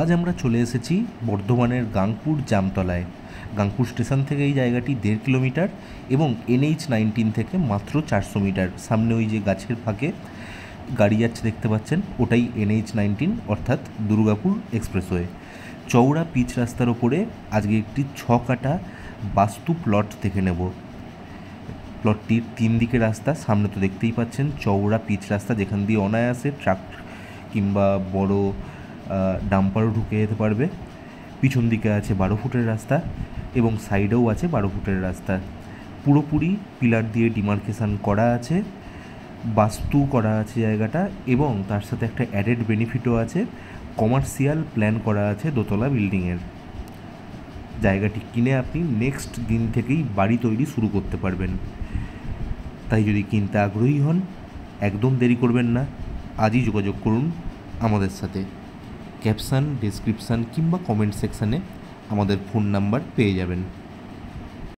আজ আমরা চলে এসেছি বর্ধমানের গাংপুর জামতলায়। গাংপুর স্টেশন থেকে এই জায়গাটি 1.5 কিলোমিটার এবং NH-19 থেকে মাত্র 400 মিটার। সামনে ওই যে গাছের ফাঁকে গাড়ি যাচ্ছে দেখতে পাচ্ছেন, ওটাই NH-19 অর্থাৎ দুর্গাপুর এক্সপ্রেসওয়ে। চওড়া পিচ রাস্তার ওপরে আজকে একটি 6 কাটা বাস্তু প্লট দেখে নেব। প্লটটির 3 দিকে রাস্তা, সামনে তো দেখতেই পাচ্ছেন চওড়া পিচ রাস্তা, যেখান দিয়ে অনায়াসে ট্রাক কিংবা বড় ডাম্পারও ঢুকে যেতে পারবে। পিছন দিকে আছে 12 ফুটের রাস্তা এবং সাইডেও আছে 12 ফুটের রাস্তা। পুরোপুরি পিলার দিয়ে ডিমার্কেশান করা আছে, বাস্তু করা আছে জায়গাটা, এবং তার সাথে একটা অ্যাডেড বেনিফিটও আছে, কমার্শিয়াল প্ল্যান করা আছে দোতলা বিল্ডিংয়ের। জায়গাটি কিনে আপনি নেক্সট দিন থেকেই বাড়ি তৈরি শুরু করতে পারবেন। তাই যদি কিনতে আগ্রহী হন, একদম দেরি করবেন না, আজই যোগাযোগ করুন আমাদের সাথে। ক্যাপশন, ডেসক্রিপশান কিংবা কমেন্ট সেকশানে আমাদের ফোন নাম্বার পেয়ে যাবেন।